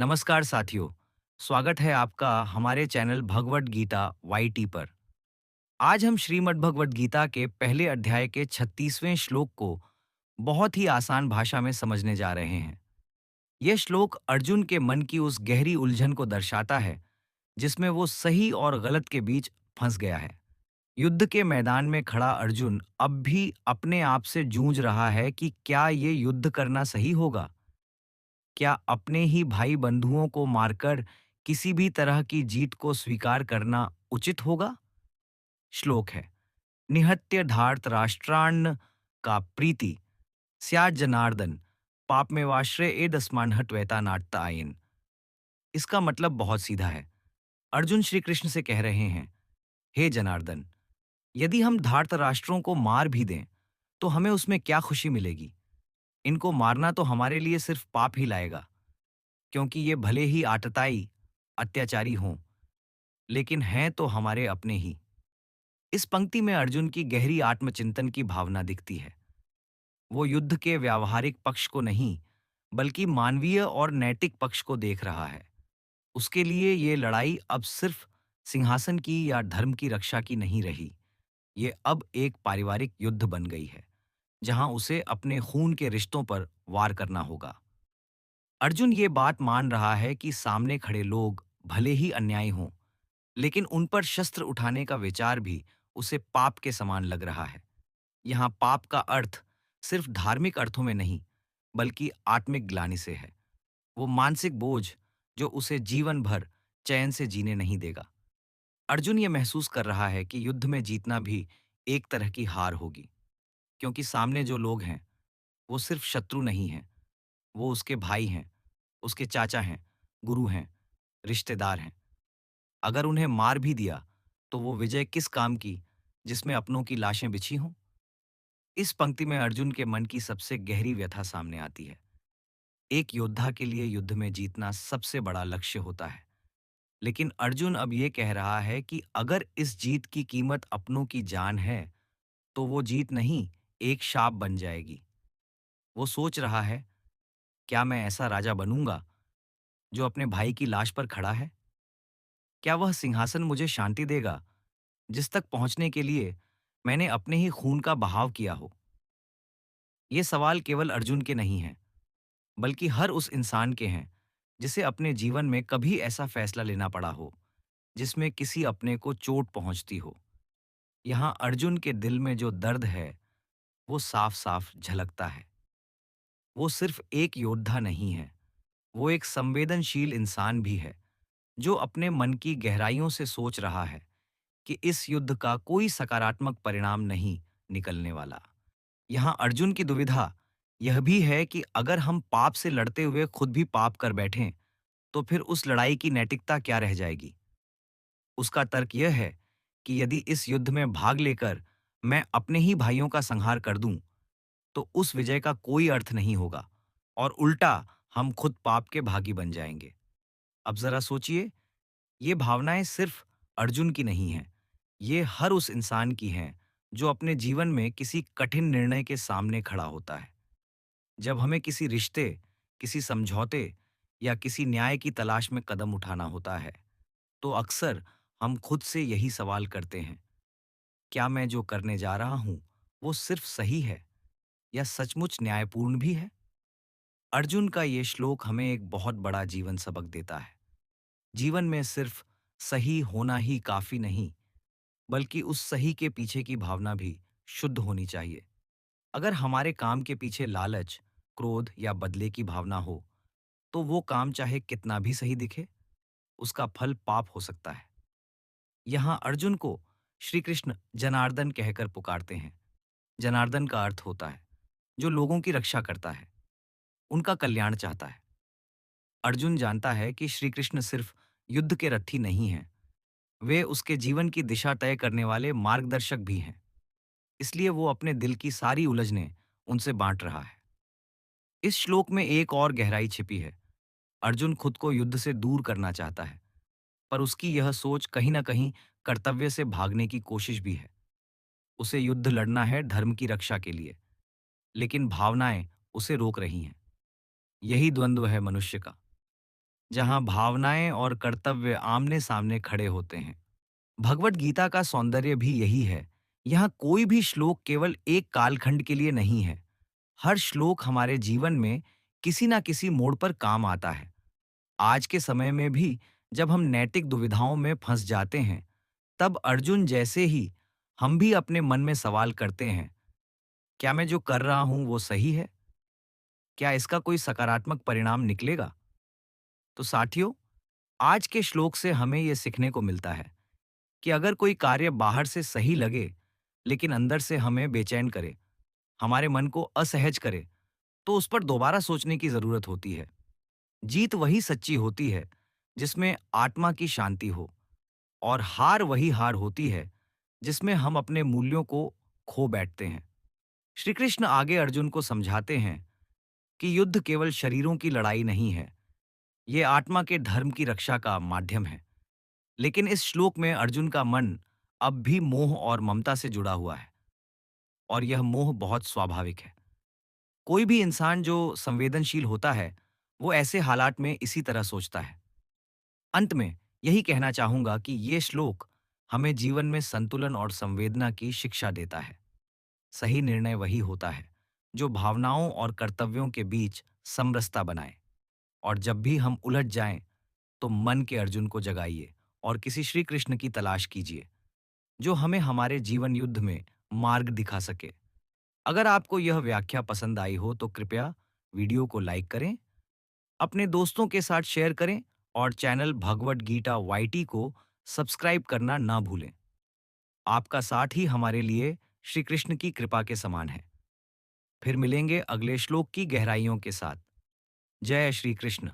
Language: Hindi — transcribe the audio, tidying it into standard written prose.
नमस्कार साथियों, स्वागत है आपका हमारे चैनल भगवत गीता वाईटी पर। आज हम श्रीमद् भगवत गीता के पहले अध्याय के 36वें श्लोक को बहुत ही आसान भाषा में समझने जा रहे हैं। यह श्लोक अर्जुन के मन की उस गहरी उलझन को दर्शाता है, जिसमें वो सही और गलत के बीच फंस गया है। युद्ध के मैदान में खड़ा अर्जुन अब भी अपने आप से जूझ रहा है कि क्या ये युद्ध करना सही होगा? क्या अपने ही भाई बंधुओं को मारकर किसी भी तरह की जीत को स्वीकार करना उचित होगा? श्लोक है, निहत्य धार्त राष्ट्रान्न का प्रीति स्यात् जनार्दन पाप में वाश्रय एदस्मान हत्वैता नाट्ययन। इसका मतलब बहुत सीधा है। अर्जुन श्री कृष्ण से कह रहे हैं, हे जनार्दन, यदि हम धार्त राष्ट्रों को मार भी दें तो हमें उसमें क्या खुशी मिलेगी? इनको मारना तो हमारे लिए सिर्फ पाप ही लाएगा, क्योंकि ये भले ही आतताई अत्याचारी हों, लेकिन हैं तो हमारे अपने ही। इस पंक्ति में अर्जुन की गहरी आत्मचिंतन की भावना दिखती है। वो युद्ध के व्यावहारिक पक्ष को नहीं, बल्कि मानवीय और नैतिक पक्ष को देख रहा है। उसके लिए ये लड़ाई अब सिर्फ सिंहासन की या धर्म की रक्षा की नहीं रही। ये अब एक पारिवारिक युद्ध बन गई है, जहां उसे अपने खून के रिश्तों पर वार करना होगा। अर्जुन ये बात मान रहा है कि सामने खड़े लोग भले ही अन्यायी हों, लेकिन उन पर शस्त्र उठाने का विचार भी उसे पाप के समान लग रहा है। यहाँ पाप का अर्थ सिर्फ धार्मिक अर्थों में नहीं, बल्कि आत्मिक ग्लानि से है। वो मानसिक बोझ जो उसे जीवन भर चैन से जीने नहीं देगा। अर्जुन ये महसूस कर रहा है कि युद्ध में जीतना भी एक तरह की हार होगी, क्योंकि सामने जो लोग हैं, वो सिर्फ शत्रु नहीं हैं, वो उसके भाई हैं, उसके चाचा हैं, गुरु हैं, रिश्तेदार हैं। अगर उन्हें मार भी दिया, तो वो विजय किस काम की, जिसमें अपनों की लाशें बिछी हों? इस पंक्ति में अर्जुन के मन की सबसे गहरी व्यथा सामने आती है। एक योद्धा के लिए युद्ध में जीतना सबसे बड़ा लक्ष्य होता है, लेकिन अर्जुन अब ये कह रहा है कि अगर इस जीत की कीमत अपनों की जान है, तो वो जीत नहीं, एक शाप बन जाएगी। वो सोच रहा है, क्या मैं ऐसा राजा बनूंगा जो अपने भाई की लाश पर खड़ा है? क्या वह सिंहासन मुझे शांति देगा, जिस तक पहुंचने के लिए मैंने अपने ही खून का बहाव किया हो? ये सवाल केवल अर्जुन के नहीं हैं, बल्कि हर उस इंसान के हैं जिसे अपने जीवन में कभी ऐसा फैसला लेना पड़ा हो, जिसमें किसी अपने को चोट पहुंचती हो। यहाँ अर्जुन के दिल में जो दर्द है, वो साफ-साफ झलकता है। वो सिर्फ एक योद्धा नहीं है, वो एक संवेदनशील इंसान भी है, जो अपने मन की गहराइयों से सोच रहा है कि इस युद्ध का कोई सकारात्मक परिणाम नहीं निकलने वाला। यहाँ अर्जुन की दुविधा यह भी है कि अगर हम पाप से लड़ते हुए खुद भी पाप कर बैठें, तो फिर उस लड़ाई की नैतिकता क्या रह जाएगी? उसका तर्क यह है कि यदि इस युद्ध में भाग लेकर मैं अपने ही भाइयों का संहार कर दूं, तो उस विजय का कोई अर्थ नहीं होगा और उल्टा हम खुद पाप के भागी बन जाएंगे। अब जरा सोचिए, ये भावनाएं सिर्फ अर्जुन की नहीं हैं, ये हर उस इंसान की हैं जो अपने जीवन में किसी कठिन निर्णय के सामने खड़ा होता है। जब हमें किसी रिश्ते, किसी समझौते या किसी न्याय की तलाश में कदम उठाना होता है, तो अक्सर हम खुद से यही सवाल करते हैं, क्या मैं जो करने जा रहा हूं वो सिर्फ सही है या सचमुच न्यायपूर्ण भी है? अर्जुन का ये श्लोक हमें एक बहुत बड़ा जीवन सबक देता है। जीवन में सिर्फ सही होना ही काफी नहीं, बल्कि उस सही के पीछे की भावना भी शुद्ध होनी चाहिए। अगर हमारे काम के पीछे लालच, क्रोध या बदले की भावना हो, तो वो काम चाहे कितना भी सही दिखे, उसका फल पाप हो सकता है। यहाँ अर्जुन को श्री कृष्ण जनार्दन कहकर पुकारते हैं। जनार्दन का अर्थ होता है जो लोगों की रक्षा करता है, उनका कल्याण चाहता है। अर्जुन जानता है कि श्री कृष्ण सिर्फ युद्ध के रथी नहीं हैं, वे उसके जीवन की दिशा तय करने वाले मार्गदर्शक भी हैं। इसलिए वो अपने दिल की सारी उलझनें उनसे बांट रहा है। इस श्लोक में एक और गहराई छिपी है। अर्जुन खुद को युद्ध से दूर करना चाहता है, पर उसकी यह सोच कहीं न कहीं कर्तव्य से भागने की कोशिश भी है। उसे युद्ध लड़ना है धर्म की रक्षा के लिए, लेकिन भावनाएं उसे रोक रही हैं। यही द्वंद्व है मनुष्य का। जहां भावनाएं और कर्तव्य आमने सामने खड़े होते हैं। भगवत गीता का सौंदर्य भी यही है। यहाँ कोई भी श्लोक केवल एक कालखंड के लिए नहीं है। हर श्लोक हमारे जीवन में किसी ना किसी मोड़ पर काम आता है। आज के समय में भी जब हम नैतिक दुविधाओं में फंस जाते हैं, तब अर्जुन जैसे ही हम भी अपने मन में सवाल करते हैं, क्या मैं जो कर रहा हूं वो सही है? क्या इसका कोई सकारात्मक परिणाम निकलेगा? तो साथियों, आज के श्लोक से हमें ये सीखने को मिलता है कि अगर कोई कार्य बाहर से सही लगे, लेकिन अंदर से हमें बेचैन करे, हमारे मन को असहज करे, तो उस पर दोबारा सोचने की जरूरत होती है। जीत वही सच्ची होती है जिसमें आत्मा की शांति हो, और हार वही हार होती है जिसमें हम अपने मूल्यों को खो बैठते हैं। श्री कृष्ण आगे अर्जुन को समझाते हैं कि युद्ध केवल शरीरों की लड़ाई नहीं है, ये आत्मा के धर्म की रक्षा का माध्यम है। लेकिन इस श्लोक में अर्जुन का मन अब भी मोह और ममता से जुड़ा हुआ है, और यह मोह बहुत स्वाभाविक है। कोई भी इंसान जो संवेदनशील होता है, वो ऐसे हालात में इसी तरह सोचता है। अंत में यही कहना चाहूंगा कि ये श्लोक हमें जीवन में संतुलन और संवेदना की शिक्षा देता है। सही निर्णय वही होता है जो भावनाओं और कर्तव्यों के बीच समरसता बनाए। और जब भी हम उलझ जाएं, तो मन के अर्जुन को जगाइए और किसी श्री कृष्ण की तलाश कीजिए, जो हमें हमारे जीवन युद्ध में मार्ग दिखा सके। अगर आपको यह व्याख्या पसंद आई हो तो कृपया वीडियो को लाइक करें, अपने दोस्तों के साथ शेयर करें, और चैनल भगवत गीता वाईटी को सब्सक्राइब करना ना भूलें। आपका साथ ही हमारे लिए श्री कृष्ण की कृपा के समान है। फिर मिलेंगे अगले श्लोक की गहराइयों के साथ। जय श्री कृष्ण।